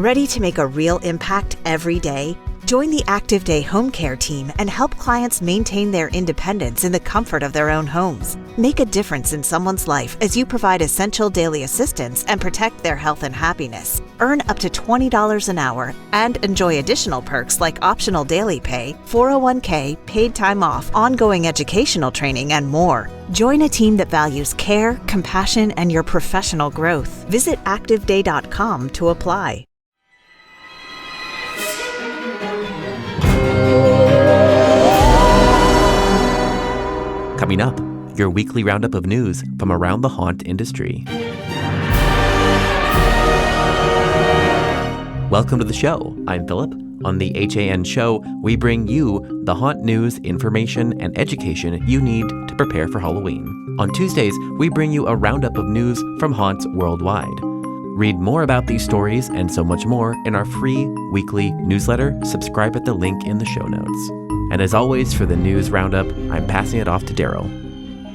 Ready to make a real impact every day? Join the Active Day Home Care team and help clients maintain their independence in the comfort of their own homes. Make a difference in someone's life as you provide essential daily assistance and protect their health and happiness. Earn up to $20 an hour and enjoy additional perks like optional daily pay, 401k, paid time off, ongoing educational training, and more. Join a team that values care, compassion, and your professional growth. Visit activeday.com to apply. Coming up, your weekly roundup of news from around the haunt industry. Welcome to the show. I'm Philip. On the HAN show, we bring you the haunt news, information, and education you need to prepare for Halloween. On Tuesdays, we bring you a roundup of news from haunts worldwide. Read more about these stories and so much more in our free weekly newsletter. Subscribe at the link in the show notes. And as always, for the news roundup, I'm passing it off to Daryl.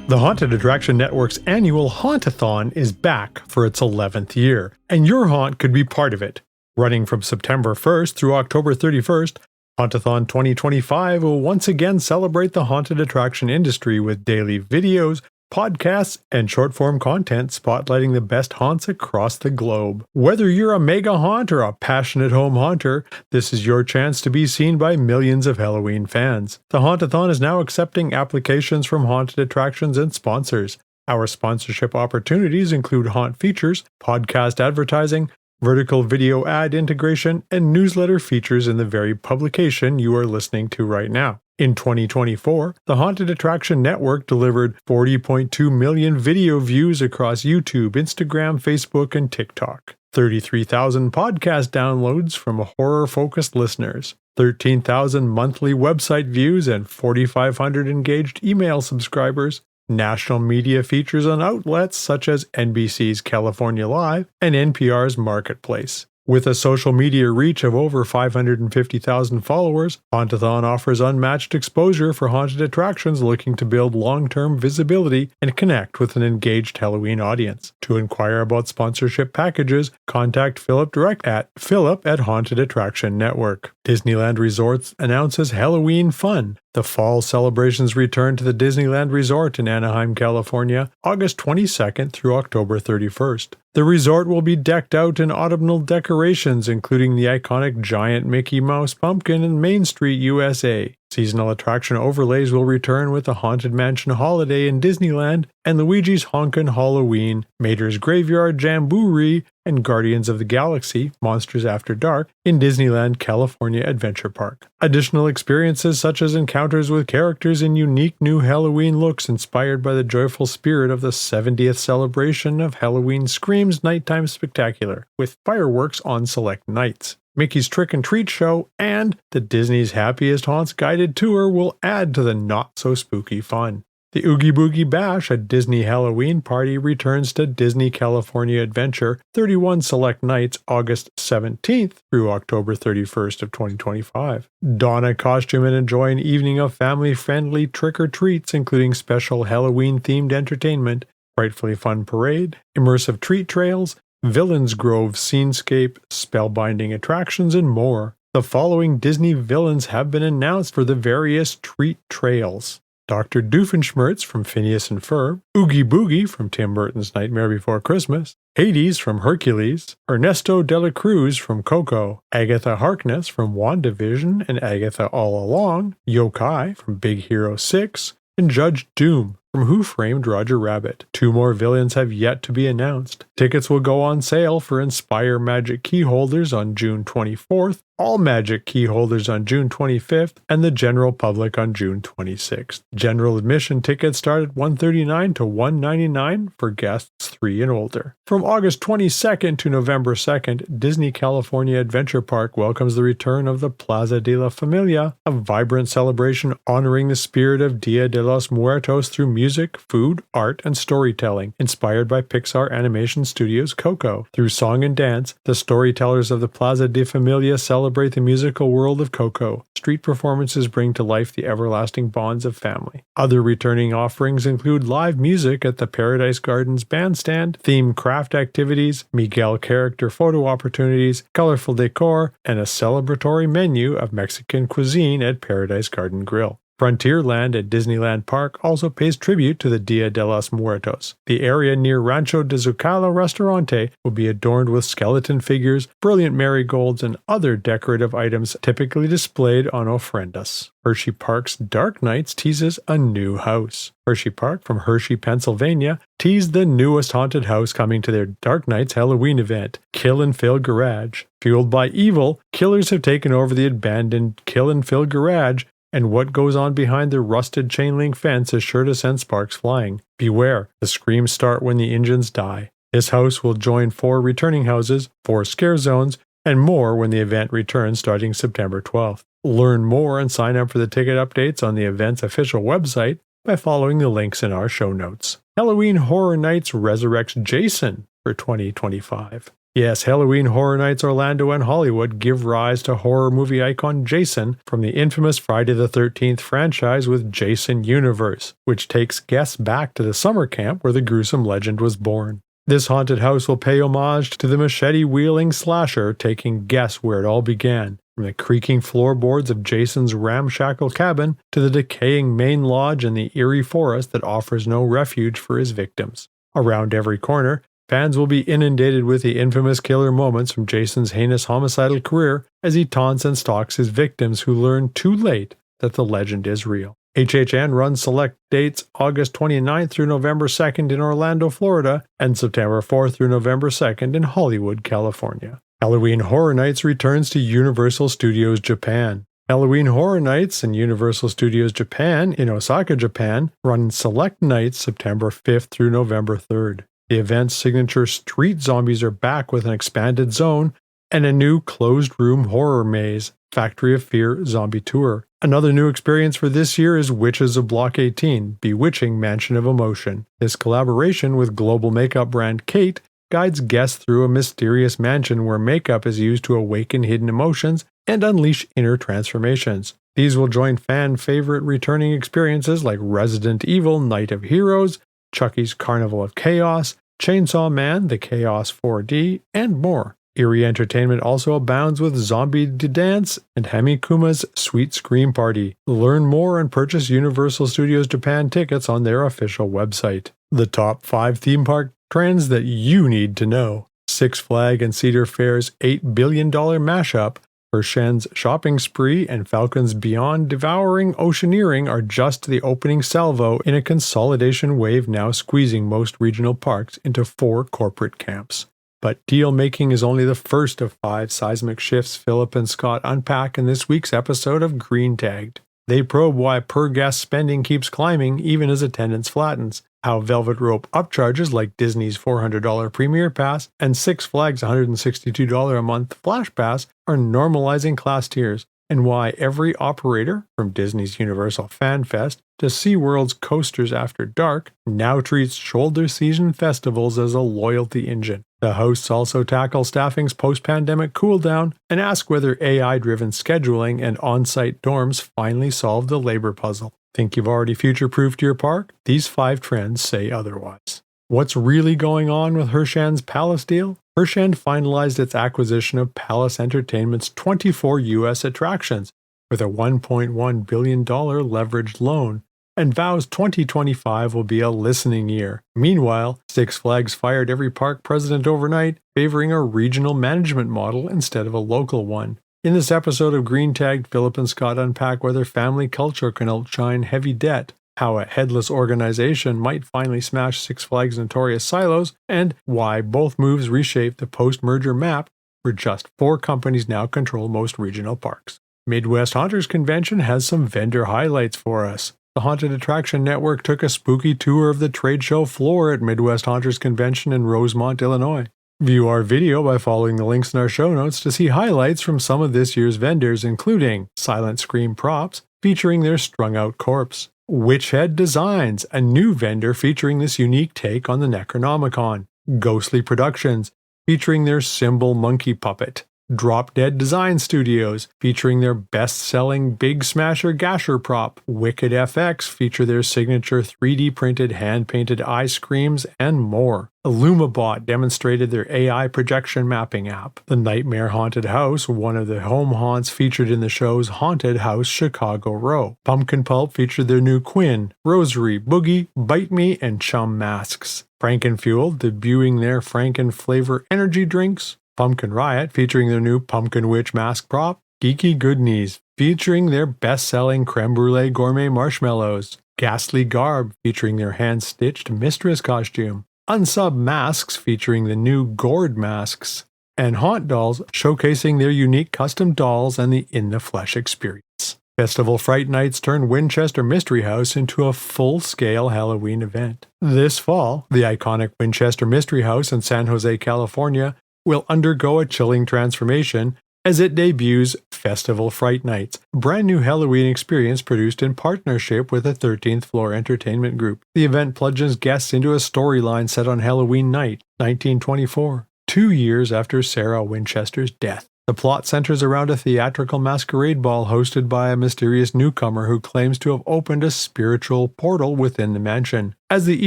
The Haunted Attraction Network's annual Hauntathon is back for its 11th year, and your haunt could be part of it. Running from September 1st through October 31st, Hauntathon 2025 will once again celebrate the haunted attraction industry with daily videos, podcasts, and short-form content spotlighting the best haunts across the globe. Whether you're a mega haunt or a passionate home haunter, this is your chance to be seen by millions of Halloween fans. The Hauntathon is now accepting applications from haunted attractions and sponsors. Our sponsorship opportunities include haunt features, podcast advertising, vertical video ad integration, and newsletter features in the very publication you are listening to right now. In 2024, the Haunted Attraction Network delivered 40.2 million video views across YouTube, Instagram, Facebook, and TikTok, 33,000 podcast downloads from horror-focused listeners, 13,000 monthly website views, and 4,500 engaged email subscribers, national media features on outlets such as NBC's California Live and NPR's Marketplace. With a social media reach of over 550,000 followers, Hauntathon offers unmatched exposure for haunted attractions looking to build long-term visibility and connect with an engaged Halloween audience. To inquire about sponsorship packages, contact Philip direct at Philip@Haunted Attraction Network. Disneyland Resorts announces Halloween Fun. The fall celebrations return to the Disneyland Resort in Anaheim, California, August 22nd through October 31st. The resort will be decked out in autumnal decorations, including the iconic giant Mickey Mouse pumpkin in Main Street, USA. Seasonal attraction overlays will return with the Haunted Mansion Holiday in Disneyland and Luigi's Honkin' Halloween, Mater's Graveyard Jamboree, and Guardians of the Galaxy Monsters After Dark in Disneyland California Adventure Park. Additional experiences such as encounters with characters in unique new Halloween looks inspired by the joyful spirit of the 70th celebration of Halloween Scream's Nighttime Spectacular, with fireworks on select nights. Mickey's Trick and Treat Show and the Disney's Happiest Haunts guided tour will add to the not-so-spooky fun. The Oogie Boogie Bash, a Disney Halloween party, returns to Disney California Adventure 31 select nights August 17th through October 31st of 2025. Don a costume and enjoy an evening of family-friendly trick-or-treats, including special Halloween-themed entertainment, Frightfully Fun Parade, immersive treat trails, Villains Grove scenescape, spellbinding attractions, and more. The following Disney villains have been announced for the various treat trails: Dr. Doofenshmirtz from Phineas and Ferb, Oogie Boogie from Tim Burton's Nightmare Before Christmas, Hades from Hercules, Ernesto de la Cruz from Coco, Agatha Harkness from WandaVision and Agatha All Along, Yokai from Big Hero 6, and Judge Doom from Who Framed Roger Rabbit. 2 more villains have yet to be announced. Tickets will go on sale for Inspire Magic Key holders on June 24th, all Magic Key holders on June 25th, and the general public on June 26th. General admission tickets start at $139 to $199 for guests 3 and older. From August 22nd to November 2nd, Disney California Adventure Park welcomes the return of the Plaza de la Familia, a vibrant celebration honoring the spirit of Dia de los Muertos through music, food, art, and storytelling, inspired by Pixar Animation Studios' Coco. Through song and dance, the storytellers of the Plaza de Familia celebrate celebrate the musical world of Coco. Street performances bring to life the everlasting bonds of family. Other returning offerings include live music at the Paradise Gardens bandstand, themed craft activities, Miguel character photo opportunities, colorful decor, and a celebratory menu of Mexican cuisine at Paradise Garden Grill. Frontierland at Disneyland Park also pays tribute to the Dia de los Muertos. The area near Rancho de Zucalo Restaurante will be adorned with skeleton figures, brilliant marigolds, and other decorative items typically displayed on ofrendas. Hershey Park's Dark Nights teases a new house. Hershey Park from Hershey, Pennsylvania, teased the newest haunted house coming to their Dark Nights Halloween event, Kill and Fill Garage. Fueled by evil, killers have taken over the abandoned Kill and Fill Garage, and what goes on behind the rusted chain-link fence is sure to send sparks flying. Beware, the screams start when the engines die. This house will join 4 returning houses, 4 scare zones, and more when the event returns starting September 12th. Learn more and sign up for the ticket updates on the event's official website by following the links in our show notes. Halloween Horror Nights resurrects Jason for 2025. Yes, Halloween Horror Nights Orlando and Hollywood give rise to horror movie icon Jason from the infamous Friday the 13th franchise with Jason Universe, which takes guests back to the summer camp where the gruesome legend was born. This haunted house will pay homage to the machete-wielding slasher, taking guests where it all began, from the creaking floorboards of Jason's ramshackle cabin to the decaying main lodge and the eerie forest that offers no refuge for his victims. Around every corner, fans will be inundated with the infamous killer moments from Jason's heinous homicidal career as he taunts and stalks his victims who learn too late that the legend is real. HHN runs select dates August 29th through November 2nd in Orlando, Florida, and September 4th through November 2nd in Hollywood, California. Halloween Horror Nights returns to Universal Studios Japan. Halloween Horror Nights and Universal Studios Japan in Osaka, Japan run select nights September 5th through November 3rd. The event's signature street zombies are back with an expanded zone and a new closed-room horror maze, Factory of Fear Zombie Tour. Another new experience for this year is Witches of Block 18, Bewitching Mansion of Emotion. This collaboration with global makeup brand Kate guides guests through a mysterious mansion where makeup is used to awaken hidden emotions and unleash inner transformations. These will join fan-favorite returning experiences like Resident Evil Night of Heroes, Chucky's Carnival of Chaos, Chainsaw Man, The Chaos 4D, and more. Eerie entertainment also abounds with Zombie de Dance and Hamikuma's Sweet Scream Party. Learn more and purchase Universal Studios Japan tickets on their official website. The top 5 theme park trends that you need to know. Six Flags and Cedar Fair's $8 billion mashup, Shen's shopping spree, and Falcon's beyond devouring oceaneering are just the opening salvo in a consolidation wave now squeezing most regional parks into 4 corporate camps. But deal making is only the first of 5 seismic shifts Philip and Scott unpack in this week's episode of Green Tagged. They probe why per-guest spending keeps climbing even as attendance flattens, how Velvet Rope upcharges like Disney's $400 Premier Pass and Six Flags' $162 a month Flash Pass are normalizing class tiers, and why every operator, from Disney's Universal Fan Fest to SeaWorld's Coasters After Dark, now treats shoulder season festivals as a loyalty engine. The hosts also tackle staffing's post-pandemic cooldown and ask whether AI-driven scheduling and on-site dorms finally solve the labor puzzle. Think you've already future-proofed your park? These 5 trends say otherwise. What's really going on with Hershan's Palace deal? Hershan finalized its acquisition of Palace Entertainment's 24 U.S. attractions with a $1.1 billion leveraged loan, and vows 2025 will be a listening year. Meanwhile, Six Flags fired every park president overnight, favoring a regional management model instead of a local one. In this episode of Green Tagged, Philip and Scott unpack whether family culture can outshine heavy debt, how a headless organization might finally smash Six Flags' notorious silos, and why both moves reshape the post-merger map where just 4 companies now control most regional parks. Midwest Haunters Convention has some vendor highlights for us. The Haunted Attraction Network took a spooky tour of the trade show floor at Midwest Haunters Convention in Rosemont, Illinois. View our video by following the links in our show notes to see highlights from some of this year's vendors, including Silent Scream Props, featuring their strung-out corpse; Witchhead Designs, a new vendor featuring this unique take on the Necronomicon; Ghostly Productions, featuring their symbol monkey puppet; Drop Dead Design Studios, featuring their best-selling Big Smasher Gasher prop. Wicked FX feature their signature 3D printed hand-painted ice creams, and more. Illumibot demonstrated their AI projection mapping app. The Nightmare Haunted House, one of the home haunts featured in the show's Haunted House Chicago Row. Pumpkin Pulp featured their new Quinn, Rosary, Boogie, Bite Me, and Chum masks. Frankenfuel debuting their Franken flavor energy drinks. Pumpkin Riot featuring their new Pumpkin Witch mask prop. Geeky Goodnies featuring their best-selling Creme Brulee Gourmet Marshmallows. Ghastly Garb featuring their hand-stitched Mistress costume. Unsub Masks featuring the new Gourd masks. And Haunt Dolls showcasing their unique custom dolls and the in-the-flesh experience. Festival Fright Nights turned Winchester Mystery House into a full-scale Halloween event. This fall, the iconic Winchester Mystery House in San Jose, California, will undergo a chilling transformation as it debuts Festival Fright Nights, a brand new Halloween experience produced in partnership with the 13th Floor Entertainment Group. The event plunges guests into a storyline set on Halloween night, 1924, 2 years after Sarah Winchester's death. The plot centers around a theatrical masquerade ball hosted by a mysterious newcomer who claims to have opened a spiritual portal within the mansion. As the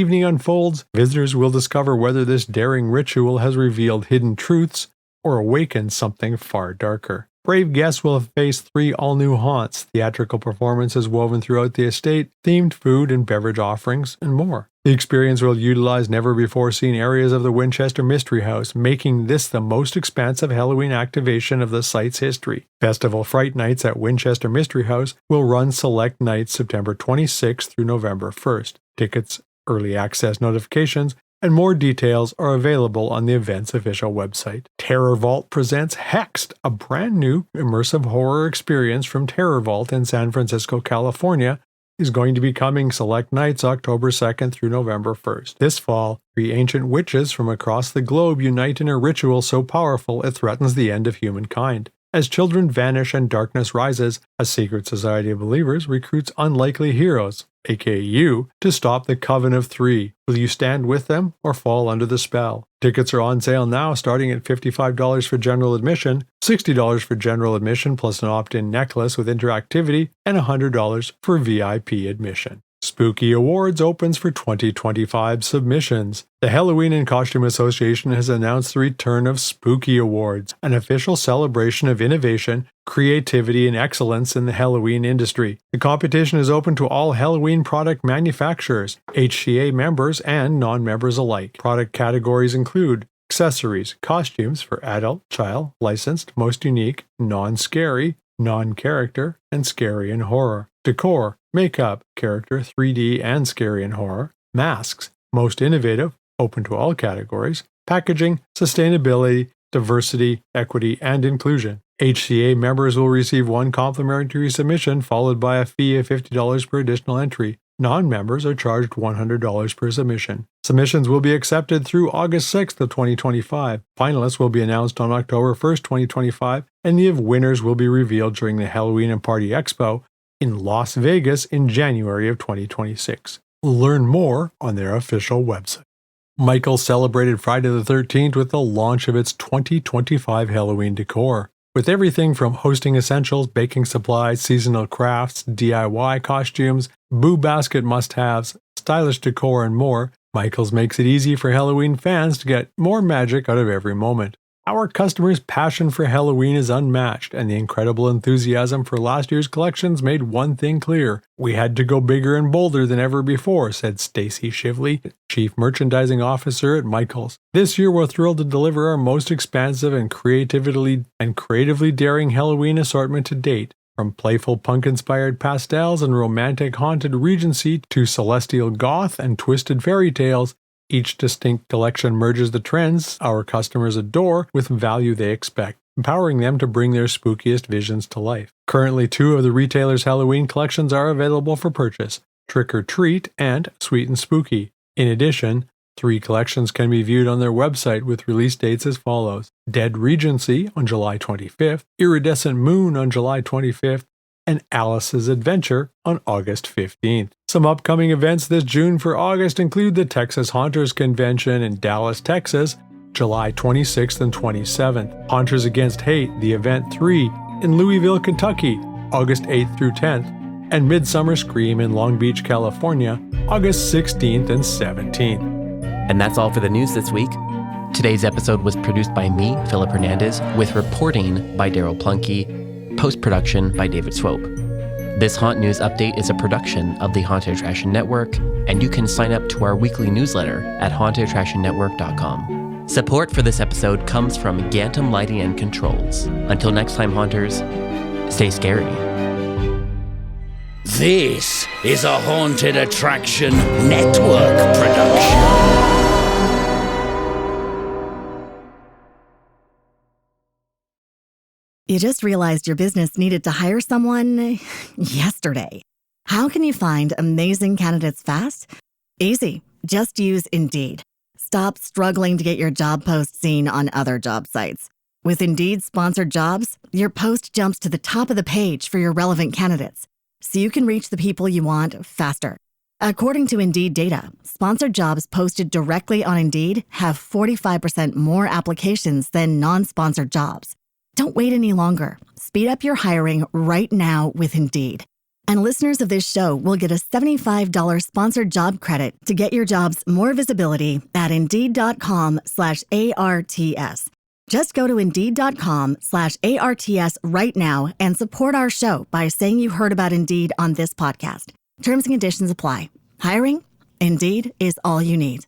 evening unfolds, visitors will discover whether this daring ritual has revealed hidden truths or awakened something far darker. Brave guests will face 3 all-new haunts, theatrical performances woven throughout the estate, themed food and beverage offerings, and more. The experience will utilize never-before-seen areas of the Winchester Mystery House, making this the most expansive Halloween activation of the site's history. Festival Fright Nights at Winchester Mystery House will run select nights September 26th through November 1st. Tickets, early access notifications, and more details are available on the event's official website. Terror Vault presents Hexed, a brand new immersive horror experience from Terror Vault in San Francisco, California, is going to be coming select nights October 2nd through November 1st. This fall, 3 ancient witches from across the globe unite in a ritual so powerful it threatens the end of humankind. As children vanish and darkness rises, a secret society of believers recruits unlikely heroes, aka you, to stop the Coven of 3. Will you stand with them or fall under the spell? Tickets are on sale now, starting at $55 for general admission, $60 for general admission plus an opt-in necklace with interactivity, and $100 for VIP admission. Spooky Awards opens for 2025 submissions. The Halloween and Costume Association has announced the return of Spooky Awards, an official celebration of innovation, creativity, and excellence in the Halloween industry. The competition is open to all Halloween product manufacturers, HCA members, and non-members alike. Product categories include accessories, costumes for adult, child, licensed, most unique, non-scary, non-character, and scary and horror. Decor, makeup, character, 3D, and scary and horror. Masks, most innovative, open to all categories. Packaging, sustainability, diversity, equity, and inclusion. HCA members will receive 1 complimentary submission followed by a fee of $50 per additional entry. Non-members are charged $100 per submission. Submissions will be accepted through August 6th of 2025. Finalists will be announced on October 1st, 2025, and the winners will be revealed during the Halloween and Party Expo in Las Vegas in January of 2026. Learn more on their official website. Michaels celebrated Friday the 13th with the launch of its 2025 Halloween decor. With everything from hosting essentials, baking supplies, seasonal crafts, DIY costumes, Boo Basket must-haves, stylish decor, and more, Michaels makes it easy for Halloween fans to get more magic out of every moment. Our customers' passion for Halloween is unmatched, and the incredible enthusiasm for last year's collections made one thing clear. We had to go bigger and bolder than ever before, said Stacy Shively, Chief Merchandising Officer at Michaels. This year we're thrilled to deliver our most expansive and creatively daring Halloween assortment to date. From playful punk-inspired pastels and romantic haunted Regency to celestial goth and twisted fairy tales, each distinct collection merges the trends our customers adore with value they expect, empowering them to bring their spookiest visions to life. Currently, 2 of the retailer's Halloween collections are available for purchase, Trick or Treat and Sweet and Spooky. In addition, 3 collections can be viewed on their website with release dates as follows: Dead Regency on July 25th, Iridescent Moon on July 25th, and Alice's Adventure on August 15th. Some upcoming events this June for August include the Texas Haunters Convention in Dallas, Texas, July 26th and 27th. Haunters Against Hate, the event 3 in Louisville, Kentucky, August 8th through 10th, and Midsummer Scream in Long Beach, California, August 16th and 17th. And that's all for the news this week. Today's episode was produced by me, Philip Hernandez, with reporting by Daryl Plunkey, post-production by David Swope. This Haunt News Update is a production of the Haunted Attraction Network, and you can sign up to our weekly newsletter at hauntedattractionnetwork.com. Support for this episode comes from Gantom Lighting and Controls. Until next time, Haunters, stay scary. This is a Haunted Attraction Network production. You just realized your business needed to hire someone yesterday. How can you find amazing candidates fast? Easy. Just use Indeed. Stop struggling to get your job post seen on other job sites. With Indeed sponsored jobs, your post jumps to the top of the page for your relevant candidates, so you can reach the people you want faster. According to Indeed data, sponsored jobs posted directly on Indeed have 45% more applications than non-sponsored jobs. Don't wait any longer. Speed up your hiring right now with Indeed. And listeners of this show will get a $75 sponsored job credit to get your jobs more visibility at Indeed.com/ARTS. Just go to Indeed.com/ARTS right now and support our show by saying you heard about Indeed on this podcast. Terms and conditions apply. Hiring? Indeed is all you need.